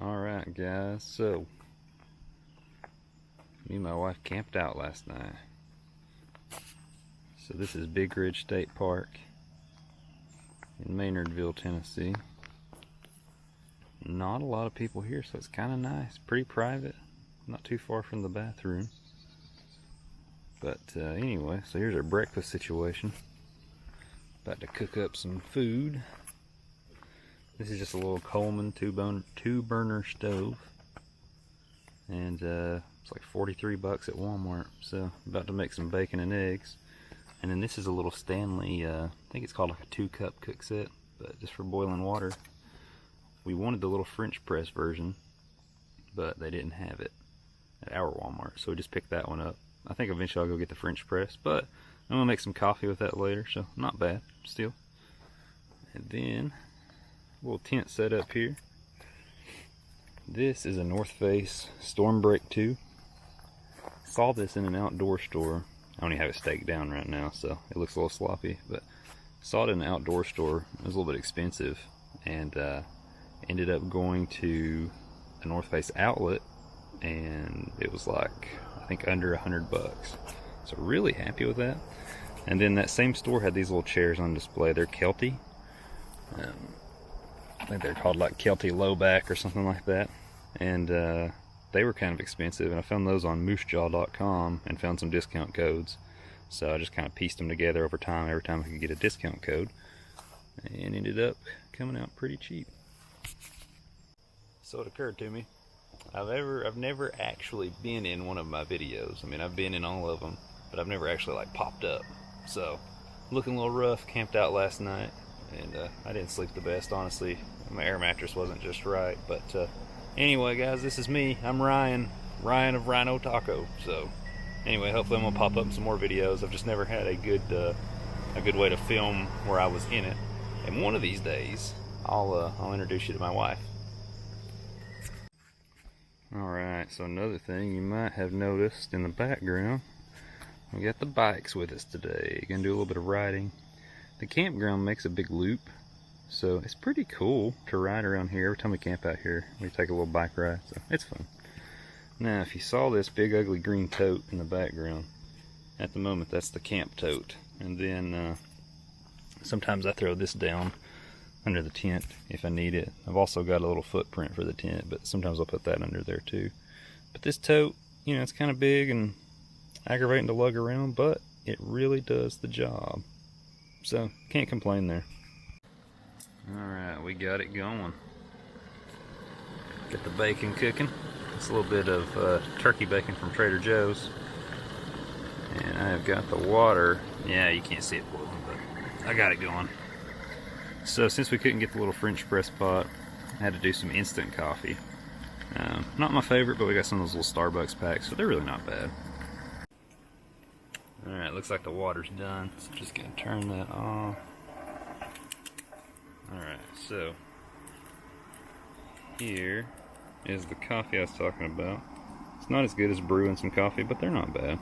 Alright guys, so me and my wife camped out last night. So this is Big Ridge State Park in Maynardville, Tennessee. Not a lot of people here, so it's kind of nice, pretty private, not too far from the bathroom. But anyway, so here's our breakfast situation. About to cook up some food. This is just a little Coleman two burner stove, and it's like 43 bucks at Walmart. So about to make some bacon and eggs. And then this is a little Stanley, I think it's called like a 2-cup cook set, but just for boiling water. We wanted the little French press version, but they didn't have it at our Walmart, so we just picked that one up. I think eventually I'll go get the French press, but I'm gonna make some coffee with that later, so not bad still. And then a little tent set up here. This is a North Face Stormbreak 2. Saw this in an outdoor store. I only have it staked down right now, so it looks a little sloppy, but saw it in an outdoor store. It was a little bit expensive, and ended up going to a North Face outlet, and it was like, I think under 100 bucks. So really happy with that. And then that same store had these little chairs on display. They're Kelty. I think they're called like Kelty Lowback or something like that. And they were kind of expensive, and I found those on moosejaw.com and found some discount codes. So I just kind of pieced them together over time, every time I could get a discount code, and ended up coming out pretty cheap. So it occurred to me, I've never actually been in one of my videos. I mean, I've been in all of them, but I've never actually like popped up. So looking a little rough, camped out last night, and I didn't sleep the best, honestly. My air mattress wasn't just right, but anyway guys, this is me. I'm Ryan of Rhino-Taco. So anyway, hopefully I'm gonna pop up in some more videos. I've just never had a good way to film where I was in it, and one of these days I'll introduce you to my wife. Alright, so another thing you might have noticed in the background, we got the bikes with us today. Gonna do a little bit of riding. The campground makes a big loop, so it's pretty cool to ride around here. Every time we camp out here, we take a little bike ride, so it's fun. Now, if you saw this big ugly green tote in the background, at the moment that's the camp tote. And then sometimes I throw this down under the tent if I need it. I've also got a little footprint for the tent, but sometimes I'll put that under there too. But this tote, you know, it's kind of big and aggravating to lug around, but it really does the job. So, can't complain there. Alright, we got it going. Got the bacon cooking. It's a little bit of turkey bacon from Trader Joe's. And I've got the water. Yeah, you can't see it boiling, but I got it going. So since we couldn't get the little French press pot, I had to do some instant coffee. Not my favorite, but we got some of those little Starbucks packs, so they're really not bad. Alright, looks like the water's done, so just gonna turn that off. Alright, so here is the coffee I was talking about. It's not as good as brewing some coffee, but they're not bad.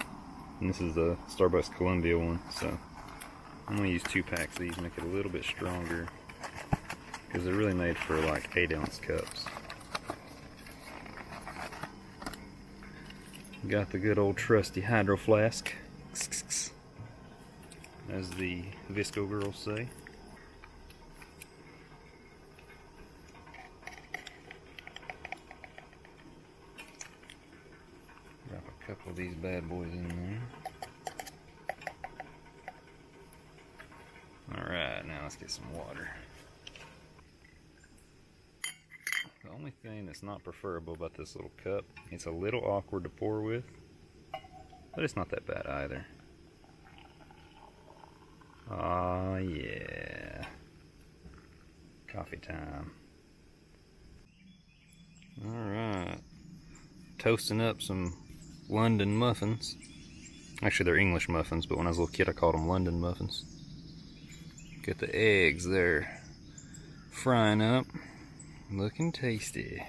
And this is the Starbucks Columbia one, so I'm going to use 2 packs of these, make it a little bit stronger, because they're really made for like 8-ounce cups. Got the good old trusty hydro flask, as the Visco girls say. Drop a couple of these bad boys in there. Alright, now let's get some water. The only thing that's not preferable about this little cup, it's a little awkward to pour with, but it's not that bad either. Oh yeah. Coffee time. Alright. Toasting up some London muffins. Actually, they're English muffins, but when I was a little kid I called them London muffins. Get the eggs there frying up, looking tasty.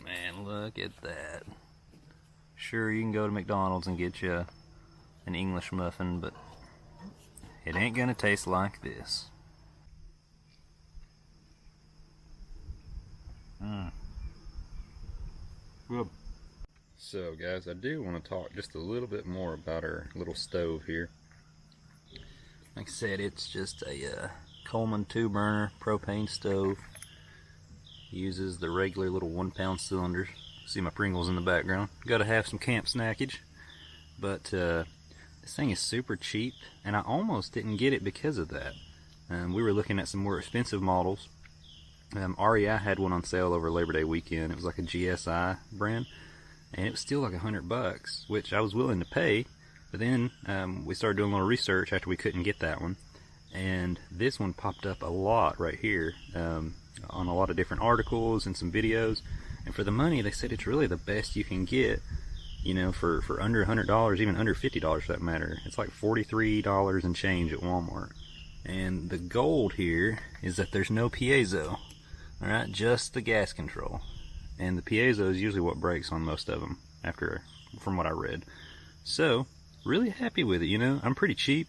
Man, look at that. Sure, you can go to McDonald's and get you an English muffin, but it ain't gonna taste like this. Good. So guys, I do want to talk just a little bit more about our little stove here. Like I said, it's just a Coleman 2-burner propane stove. Uses the regular little 1-pound cylinders. See my Pringles in the background. Gotta have some camp snackage. But this thing is super cheap, and I almost didn't get it because of that. We were looking at some more expensive models. REI had one on sale over Labor Day weekend. It was like a GSI brand, and it was still like $100, which I was willing to pay. But then we started doing a little research after we couldn't get that one, and this one popped up a lot right here on a lot of different articles and some videos. And for the money, they said it's really the best you can get, you know, for under $100, even under $50 for that matter. It's like $43 and change at Walmart. And the gold here is that there's no piezo. Alright, just the gas control. And the piezo is usually what breaks on most of them, from what I read. So, really happy with it, you know. I'm pretty cheap,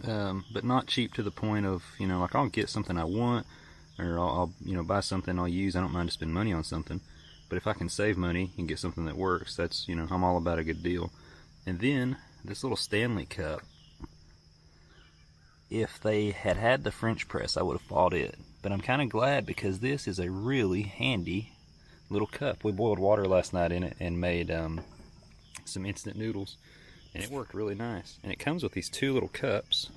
but not cheap to the point of, you know, like I'll get something I want, or I'll you know, buy something I'll use. I don't mind to spend money on something. But if I can save money and get something that works, that's, you know, I'm all about a good deal. And then, this little Stanley cup. If they had had the French press, I would have bought it. But I'm kind of glad, because this is a really handy little cup. We boiled water last night in it and made some instant noodles, and it worked really nice. And it comes with these 2 little cups.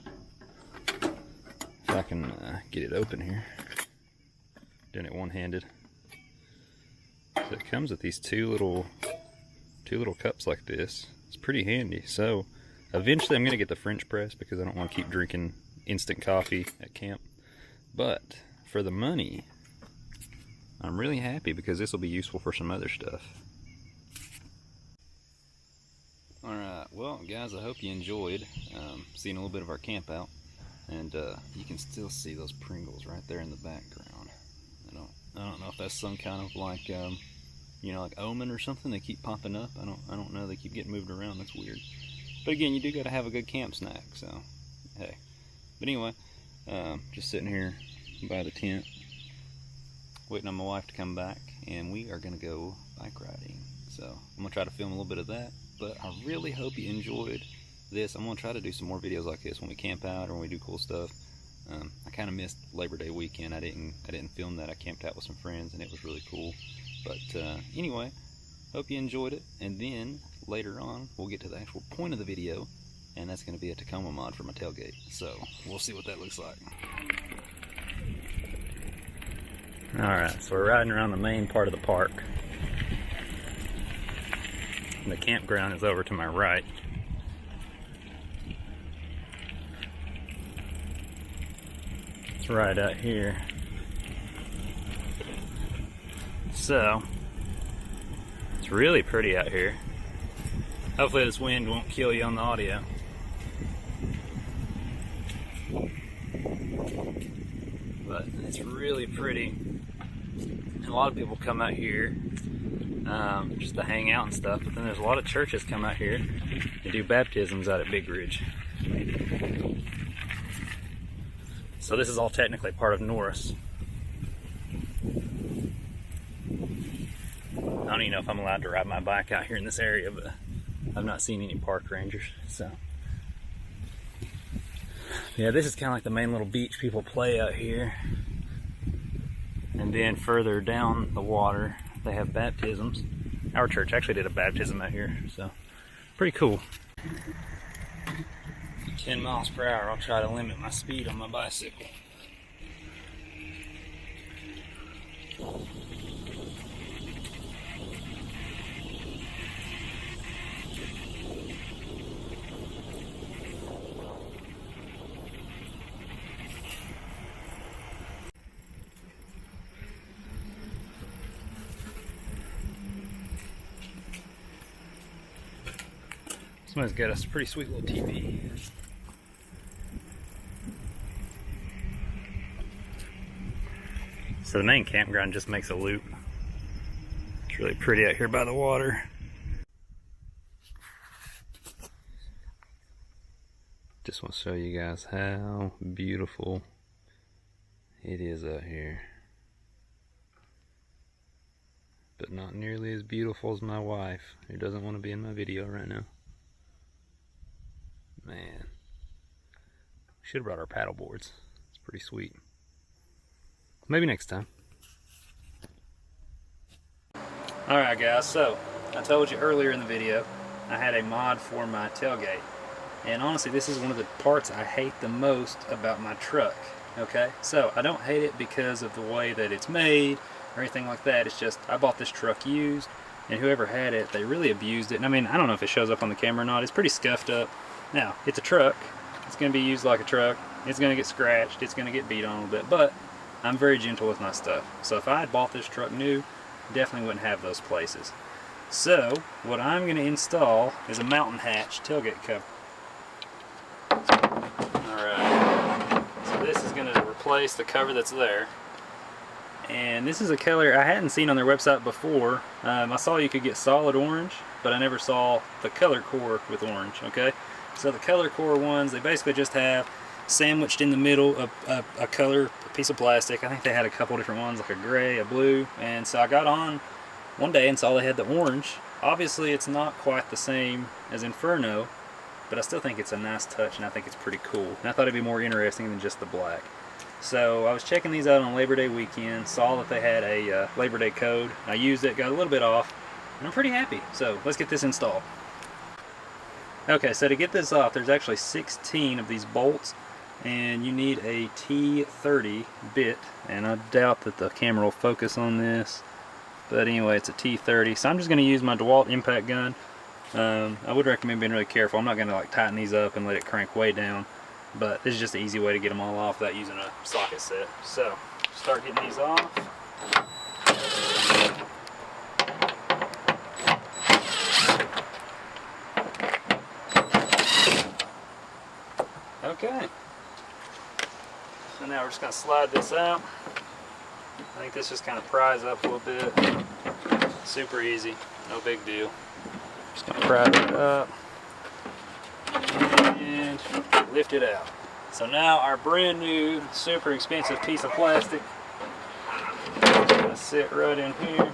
If I can get it open here. Doing it one-handed. So it comes with these two little cups like this. It's pretty handy. So eventually I'm going to get the French press, because I don't want to keep drinking instant coffee at camp. But for the money, I'm really happy, because this will be useful for some other stuff. Alright, well guys, I hope you enjoyed seeing a little bit of our camp out. And you can still see those Pringles right there in the background. I don't know if that's some kind of like you know, like omen or something. They keep popping up. I don't know. They keep getting moved around. That's weird. But again, you do got to have a good camp snack. So hey. But anyway, just sitting here by the tent, waiting on my wife to come back, and we are gonna go bike riding. So I'm gonna try to film a little bit of that. But I really hope you enjoyed this. I'm gonna try to do some more videos like this when we camp out or when we do cool stuff. I kind of missed Labor Day weekend. I didn't film that. I camped out with some friends, and it was really cool. But anyway, hope you enjoyed it. And then later on, we'll get to the actual point of the video, and that's going to be a Tacoma mod for my tailgate. So we'll see what that looks like. Alright, so we're riding around the main part of the park. And the campground is over to my right. It's right out here. So, it's really pretty out here. Hopefully this wind won't kill you on the audio. But it's really pretty. And a lot of people come out here just to hang out and stuff. But then there's a lot of churches come out here and do baptisms out at Big Ridge. So this is all technically part of Norris. I don't even know if I'm allowed to ride my bike out here in this area, but I've not seen any park rangers. So yeah, this is kind of like the main little beach people play out here. And then further down the water, they have baptisms. Our church actually did a baptism out here, so pretty cool. 10 miles per hour, I'll try to limit my speed on my bicycle. Somebody's got us a pretty sweet little teepee. So the main campground just makes a loop. It's really pretty out here by the water. Just want to show you guys how beautiful it is out here. But not nearly as beautiful as my wife, who doesn't want to be in my video right now. Man. Should have brought our paddle boards. It's pretty sweet. Maybe next time. Alright guys, so I told you earlier in the video I had a mod for my tailgate. And honestly, this is one of the parts I hate the most about my truck. Okay? So I don't hate it because of the way that it's made or anything like that. It's just I bought this truck used, and whoever had it, they really abused it. And I mean, I don't know if it shows up on the camera or not. It's pretty scuffed up. Now, it's a truck. It's going to be used like a truck. It's going to get scratched. It's going to get beat on a little bit. But I'm very gentle with my stuff. So if I had bought this truck new, definitely wouldn't have those places. So what I'm going to install is a mountain hatch tailgate cover. Alright, so this is going to replace the cover that's there. And this is a color I hadn't seen on their website before. I saw you could get solid orange, but I never saw the color core with orange. Okay, so the color core ones, they basically just have sandwiched in the middle a color, a piece of plastic. I think they had a couple different ones, like a gray, a blue. And so I got on one day and saw they had the orange. Obviously it's not quite the same as Inferno, but I still think it's a nice touch, and I think it's pretty cool. And I thought it'd be more interesting than just the black. So I was checking these out on Labor Day weekend, saw that they had a Labor Day code. I used it, got a little bit off, and I'm pretty happy. So let's get this installed. Okay, so to get this off, there's actually 16 of these bolts, and you need a T30 bit, and I doubt that the camera will focus on this, but anyway, it's a T30. So I'm just going to use my DeWalt impact gun. I would recommend being really careful. I'm not going to like tighten these up and let it crank way down, but this is just an easy way to get them all off without using a socket set. So start getting these off. Okay, so now we're just going to slide this out. I think this just kind of pries up a little bit. Super easy, no big deal. Just going to pry it up and lift it out. So now our brand new, super expensive piece of plastic is going to sit right in here.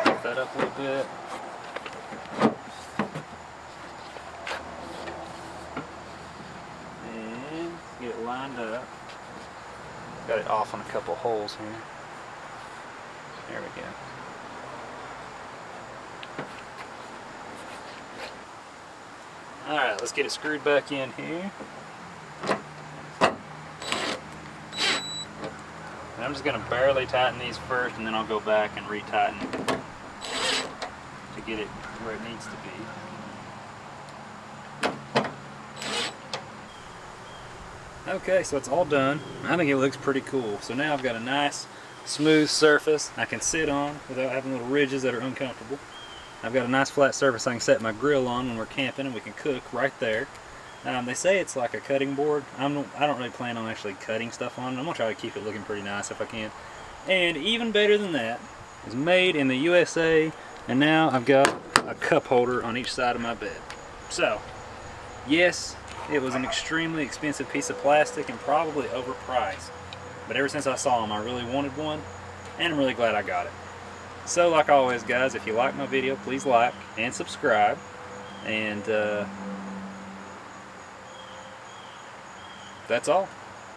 Lift that up a little bit. And get it lined up. Got it off on a couple holes here. There we go. Alright, let's get it screwed back in here. And I'm just going to barely tighten these first, and then I'll go back and retighten to get it where it needs to be. Okay, so it's all done. I think it looks pretty cool. So now I've got a nice smooth surface I can sit on without having little ridges that are uncomfortable. I've got a nice flat surface I can set my grill on when we're camping, and we can cook right there. They say it's like a cutting board. I don't really plan on actually cutting stuff on it. I'm going to try to keep it looking pretty nice if I can. And even better than that, it's made in the USA, and now I've got a cup holder on each side of my bed. So, yes, it was an extremely expensive piece of plastic and probably overpriced. But ever since I saw them, I really wanted one, and I'm really glad I got it. So like always guys, if you like my video, please like and subscribe, and that's all.